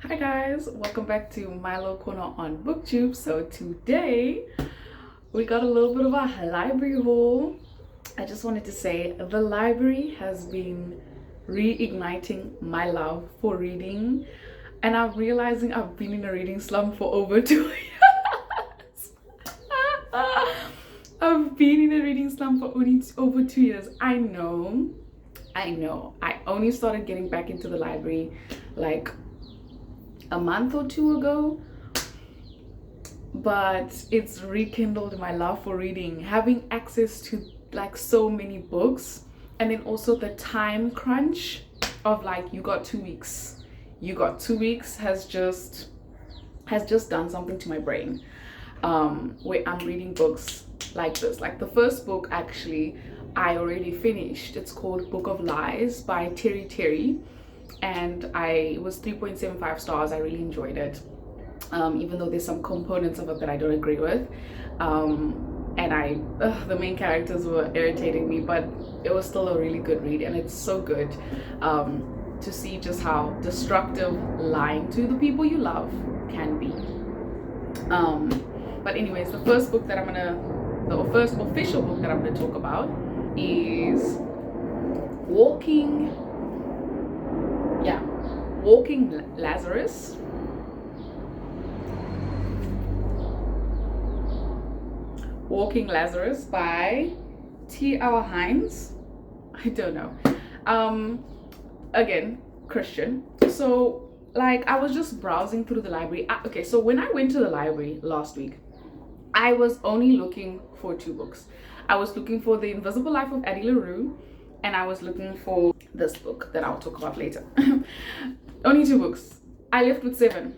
Hi guys, welcome back to my little corner on booktube. So today we got a little bit of a library haul. I just wanted to say the library has been reigniting my love for reading, and I'm realizing I've been in a reading slump for over 2 years. I've been in a reading slump for only over 2 years. I know. I only started getting back into the library like a month or two ago, but it's rekindled my love for reading, having access to like so many books, and then also the time crunch of like you got 2 weeks has just done something to my brain, where I'm reading books like this. Like the first book actually I already finished. It's called Book of Lies by Terry, and it was 3.75 stars. I really enjoyed it, even though there's some components of it that I don't agree with, and the main characters were irritating me, but it was still a really good read, and it's so good to see just how destructive lying to the people you love can be. But anyways, the first official book that I'm gonna talk about is Walking Lazarus. Walking Lazarus by T.L. Hines. I don't know. Again, Christian. So like I was just browsing through the library. Okay, so when I went to the library last week, I was only looking for two books. I was looking for The Invisible Life of Addie LaRue, and I was looking for this book that I'll talk about later. Only two books. I left with 7.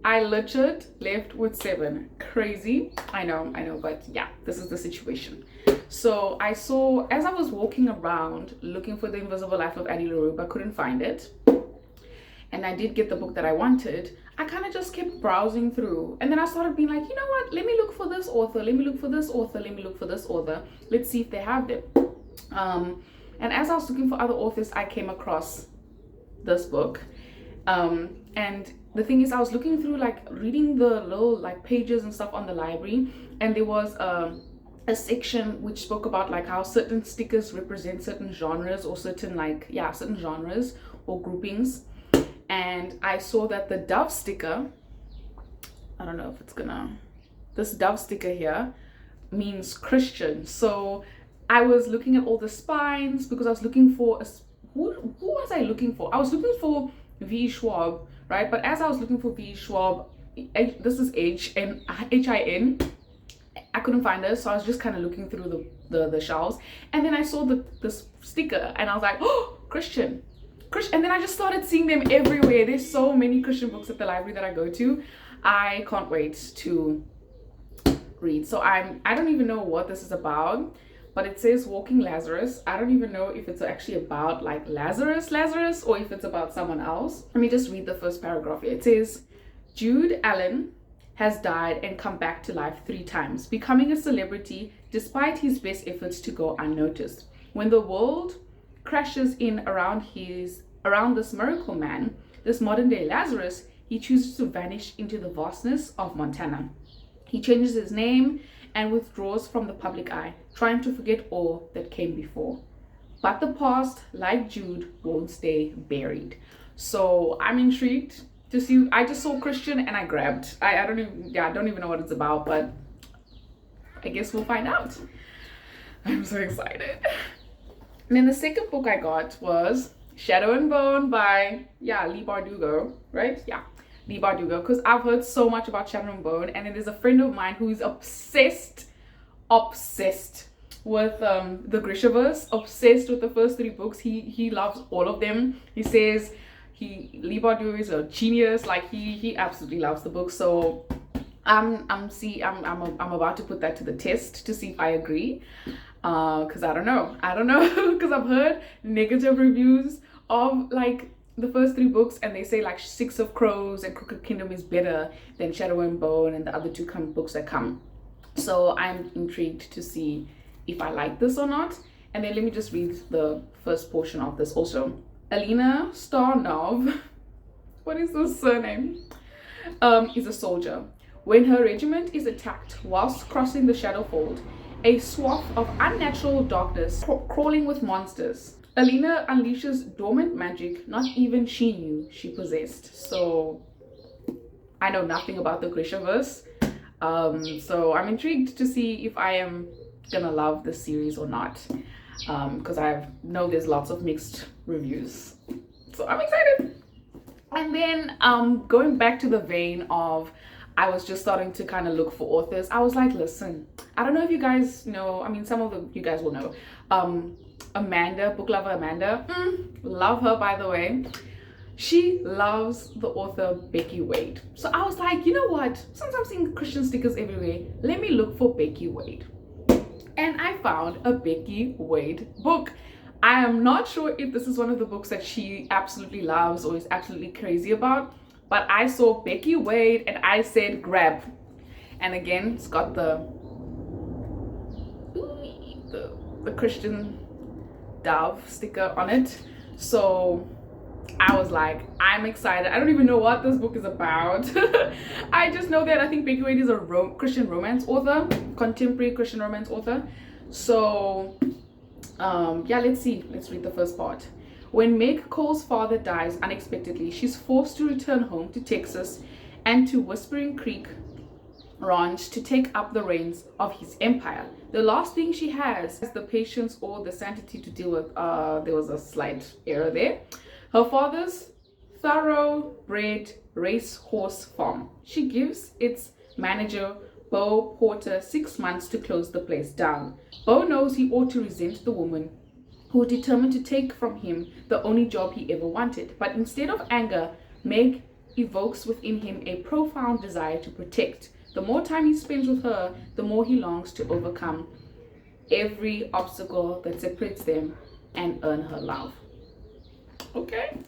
I legit left with 7. Crazy. I know, but yeah, this is the situation. So I saw, as I was walking around looking for The Invisible Life of Addie LaRue, but couldn't find it, and I did get the book that I wanted, I kind of just kept browsing through, and then I started being like, you know what, let me look for this author, let me look for this author, let me look for this author, let's see if they have them. And as I was looking for other authors, I came across this book, and the thing is, I was looking through, like reading the little like pages and stuff on the library, and there was a section which spoke about like how certain stickers represent certain genres, or certain genres or groupings. And I saw that the dove sticker, I don't know if it's this dove sticker here means Christian. So I was looking at all the spines because I was looking for who was I looking for? I was looking for V. Schwab, right? But as I was looking for V. Schwab, this is Hin, I couldn't find this, so I was just kind of looking through the shelves, and then I saw this sticker, and I was like, oh, Christian. And then I just started seeing them everywhere. There's so many Christian books at the library that I go to. I can't wait to read. So I don't even know what this is about, but it says Walking Lazarus. I don't even know if it's actually about like Lazarus, or if it's about someone else. Let me just read the first paragraph here. It says, Jude Allen has died and come back to life 3 times, becoming a celebrity despite his best efforts to go unnoticed. When the world crashes in around this miracle man, this modern day Lazarus, he chooses to vanish into the vastness of Montana. He changes his name and withdraws from the public eye, trying to forget all that came before. But the past, like Jude, won't stay buried. So I'm intrigued to see. I just saw Christian and I grabbed. I don't even know what it's about, but I guess we'll find out. I'm so excited. And then the second book I got was Shadow and Bone by Leigh Bardugo, right? Yeah, Leigh Bardugo, because I've heard so much about Shadow and Bone, and then there's a friend of mine who is obsessed with the Grishaverse, obsessed with the first 3 books. He loves all of them. He says Leigh Bardugo is a genius. Like he absolutely loves the book. So I'm about to put that to the test to see if I agree. Because I don't know because I've heard negative reviews of like the first 3 books, and they say like Six of Crows and Crooked Kingdom is better than Shadow and Bone and the other 2 books that come. So I'm intrigued to see if I like this or not. And then let me just read the first portion of this also. Alina Starnov What is the surname? Is a soldier. When her regiment is attacked whilst crossing the Shadowfold, a swath of unnatural darkness crawling with monsters, Alina unleashes dormant magic not even she knew she possessed. So I know nothing about the Grishaverse. So I'm intrigued to see if I am gonna love this series or not. Because I know there's lots of mixed reviews. So I'm excited. And then going back to the vein of I was just starting to kind of look for authors. I was like, listen, I don't know if you guys know, I mean, some of you guys will know. Amanda, book lover Amanda, love her, by the way. She loves the author Becky Wade. So I was like, you know what? Since I'm seeing Christian stickers everywhere, let me look for Becky Wade. And I found a Becky Wade book. I am not sure if this is one of the books that she absolutely loves or is absolutely crazy about, but I saw Becky Wade and I said grab. And again, it's got the Christian dove sticker on it. So I was like, I'm excited. I don't even know what this book is about. I just know that I think Becky Wade is a Christian romance author, contemporary Christian romance author. So yeah, let's see. Let's read the first part. When Meg Cole's father dies unexpectedly, she's forced to return home to Texas and to Whispering Creek Ranch to take up the reins of his empire. The last thing she has is the patience or the sanity to deal with. There was a slight error there. Her father's thoroughbred racehorse farm. She gives its manager, Bo Porter, 6 months to close the place down. Bo knows he ought to resent the woman who determined to take from him the only job he ever wanted. But instead of anger, Meg evokes within him a profound desire to protect. The more time he spends with her, the more he longs to overcome every obstacle that separates them and earn her love. Okay,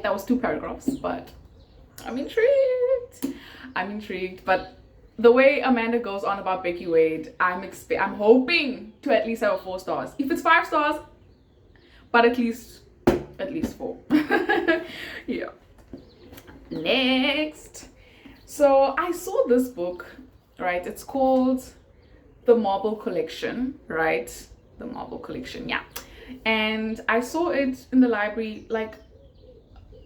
that was 2 paragraphs, but I'm intrigued. But the way Amanda goes on about Becky Wade, I'm hoping to at least have 4 stars. If it's 5 stars, but at least 4. Yeah. Next. So I saw this book, right? It's called The Marble Collection, right? The Marble Collection, yeah. And I saw it in the library like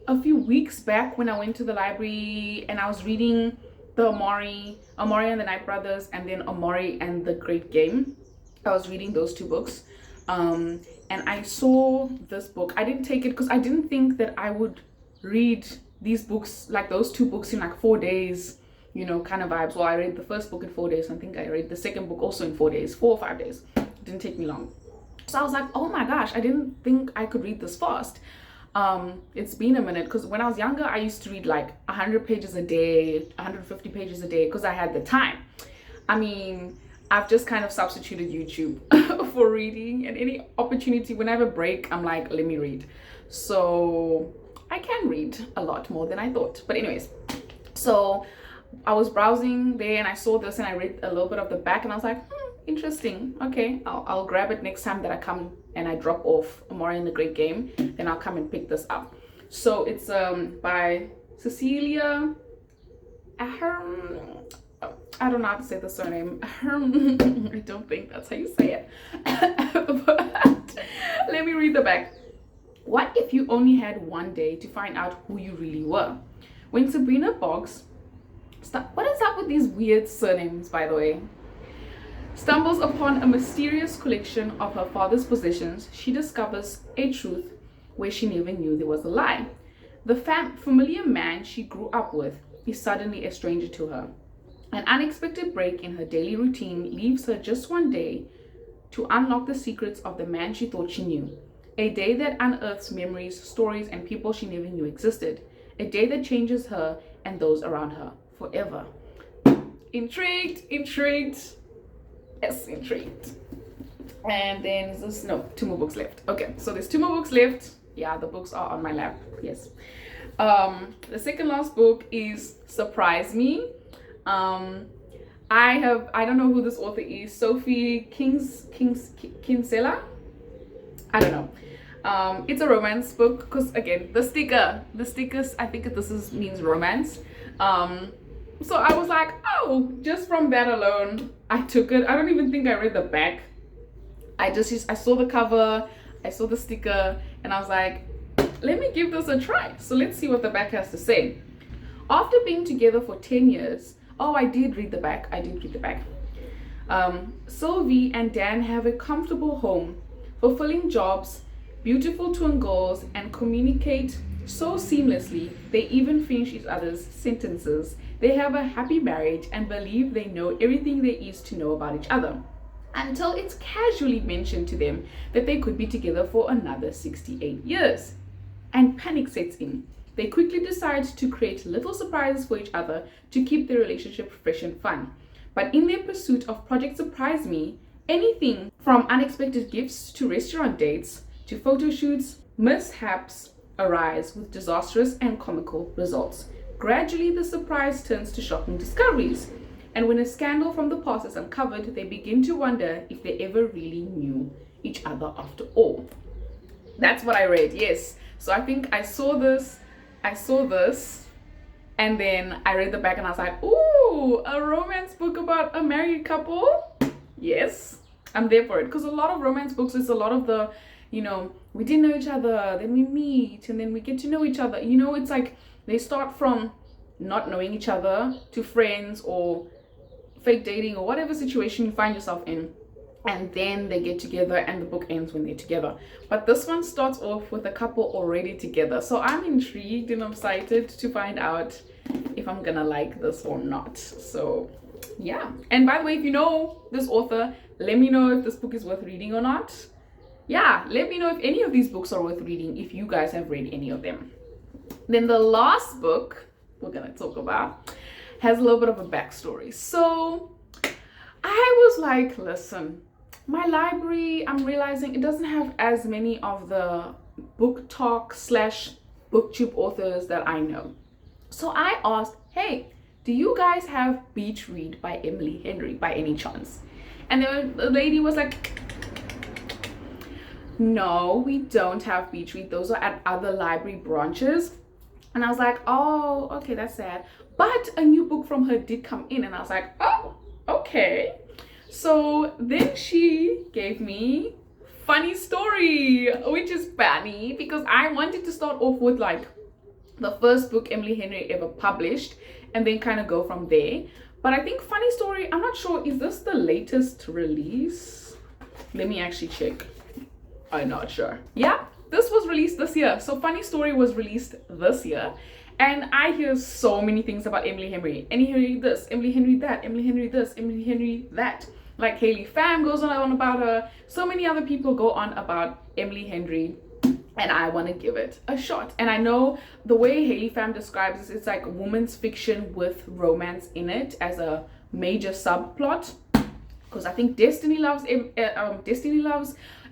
a few weeks back when I went to the library and I was reading the Amari and the Night Brothers, and then Amari and the Great Game. I was reading those 2 books. And I saw this book. I didn't take it because I didn't think that I would read these books, like those 2 books, in like 4 days, you know, kind of vibes. Well, I read the first book in 4 days. I think I read the second book also in 4 days, 4 or 5 days. It didn't take me long. So I was like, oh my gosh, I didn't think I could read this fast. It's been a minute, because when I was younger, I used to read like 100 pages a day, 150 pages a day, because I had the time. I mean, I've just kind of substituted YouTube for reading, and any opportunity, when I have a break, I'm like, let me read. So I can read a lot more than I thought. But anyways, so I was browsing there and I saw this and I read a little bit of the back and I was like, interesting. Okay, I'll grab it next time that I come and I drop off Amari in the Great Game. Then I'll come and pick this up. So it's by Cecilia Ahern. I don't know how to say the surname. I don't think that's how you say it. But let me read the back. What if you only had one day to find out who you really were? When Sabrina Boggs, what is up with these weird surnames, by the way? Stumbles upon a mysterious collection of her father's possessions, she discovers a truth where she never knew there was a lie. The familiar man she grew up with is suddenly a stranger to her. An unexpected break in her daily routine leaves her just one day to unlock the secrets of the man she thought she knew. A day that unearths memories, stories, and people she never knew existed. A day that changes her and those around her forever. Intrigued. Yes, intrigued. And then is this, no, 2 more books left. Okay, so there's 2 more books left. Yeah, the books are on my lap. Yes. The second last book is Surprise Me. I don't know who this author is. Sophie Kinsella. I don't know. It's a romance book because again, the stickers, I think means romance. So I was like, oh, just from that alone, I took it. I don't even think I read the back. I saw the cover, I saw the sticker, and I was like, let me give this a try. So let's see what the back has to say. After being together for 10 years, oh, I did read the back. Sylvie and Dan have a comfortable home, fulfilling jobs, beautiful twin girls, and communicate so seamlessly they even finish each other's sentences. They have a happy marriage and believe they know everything there is to know about each other, until it's casually mentioned to them that they could be together for another 68 years. And panic sets in. They quickly decide to create little surprises for each other to keep their relationship fresh and fun. But in their pursuit of Project Surprise Me, anything from unexpected gifts to restaurant dates to photo shoots, mishaps arise with disastrous and comical results. Gradually, the surprise turns to shocking discoveries. And when a scandal from the past is uncovered, they begin to wonder if they ever really knew each other after all. That's what I read, yes. So I think I saw this, and then I read the back and I was like, ooh, a romance book about a married couple? Yes, I'm there for it. Because a lot of romance books is a lot of the, we didn't know each other, then we meet, and then we get to know each other. It's like they start from not knowing each other to friends or fake dating or whatever situation you find yourself in. And then they get together and the book ends when they're together. But this one starts off with a couple already together. So I'm intrigued and excited to find out if I'm gonna like this or not. So yeah. And by the way, if you know this author, let me know if this book is worth reading or not. Yeah, let me know if any of these books are worth reading, if you guys have read any of them. Then the last book we're gonna talk about has a little bit of a backstory. So I was like, listen, my library, I'm realizing it doesn't have as many of the book talk / booktube authors that I know. So I asked, hey, do you guys have Beach Read by Emily Henry by any chance? And then the lady was like, no, we don't have Beach Read. Those are at other library branches. And I was like, oh, okay, that's sad. But a new book from her did come in, and I was like, oh, okay. So then she gave me Funny Story, which is funny because I wanted to start off with like the first book Emily Henry ever published and then kind of go from there. But I think Funny Story, I'm not sure, is this the latest release? Let me actually check. I'm not sure. Yeah, this was released this year. So Funny Story was released this year. And I hear so many things about Emily Henry. Emily Henry this, Emily Henry that, Emily Henry this, Emily Henry that. Like Haley Pham goes on about her. So many other people go on about Emily Henry. And I want to give it a shot. And I know the way Haley Pham describes it, it's like women's fiction with romance in it as a major subplot. Because I think Destiny loves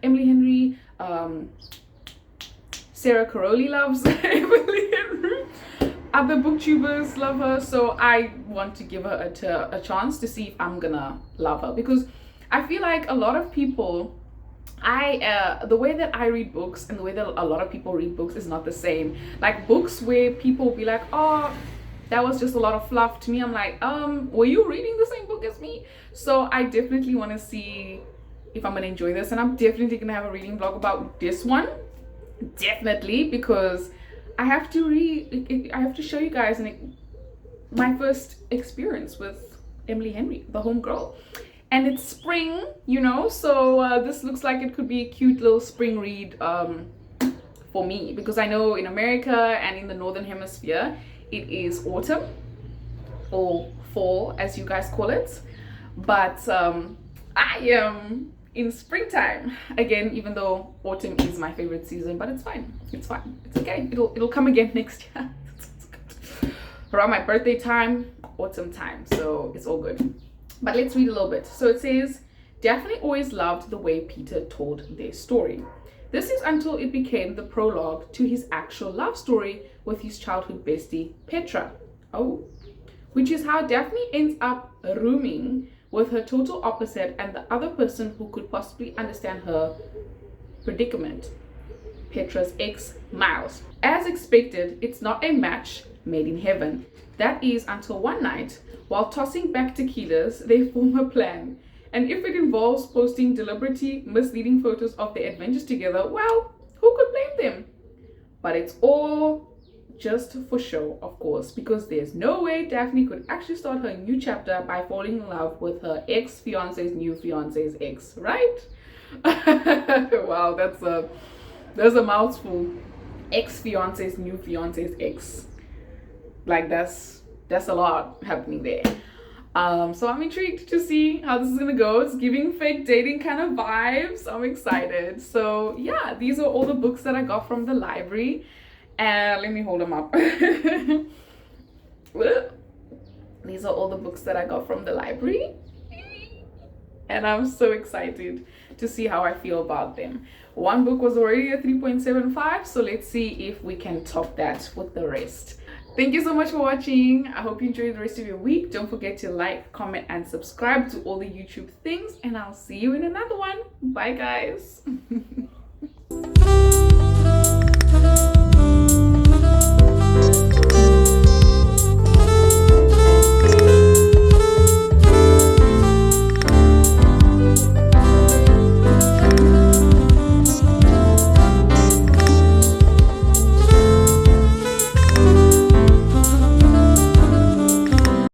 Emily Henry. Sarah Caroli loves Emily Henry. Other booktubers love her, so I want to give her a chance to see if I'm gonna love her, because I feel like a lot of people, the way that I read books and the way that a lot of people read books is not the same. Like books where people be like, oh, that was just a lot of fluff. To me, I'm like, were you reading the same book as me? So I definitely want to see if I'm gonna enjoy this, and I'm definitely gonna have a reading vlog about this one, definitely, because I have to show you guys my first experience with Emily Henry, the homegirl. And it's spring, so this looks like it could be a cute little spring read for me, because I know in America and in the Northern Hemisphere, it is autumn or fall, as you guys call it. But I am in springtime again, even though autumn is my favorite season, but it's fine, it's okay, it'll come again next year. Around my birthday time, autumn time, so it's all good. But let's read a little bit. So it says, Daphne always loved the way Peter told their story. This is until it became the prologue to his actual love story with his childhood bestie Petra. Oh, which is how Daphne ends up rooming with her total opposite and the other person who could possibly understand her predicament. Petra's ex, Miles. As expected, it's not a match made in heaven. That is until one night, while tossing back tequilas, they form a plan. And if it involves posting deliberately misleading photos of their adventures together, well, who could blame them? But it's all just for show, of course, because there's no way Daphne could actually start her new chapter by falling in love with her ex-fiance's new fiance's ex, right? Wow, that's a mouthful. Ex-fiance's new fiance's ex. Like that's a lot happening there. So I'm intrigued to see how this is gonna go. It's giving fake dating kind of vibes. I'm excited. So yeah, these are all the books that I got from the library. And let me hold them up. These are all the books that I got from the library. And I'm so excited to see how I feel about them. One book was already a 3.75, so let's see if we can top that with the rest. Thank you so much for watching. I hope you enjoyed the rest of your week. Don't forget to like, comment, and subscribe to all the YouTube things, and I'll see you in another one. Bye, guys.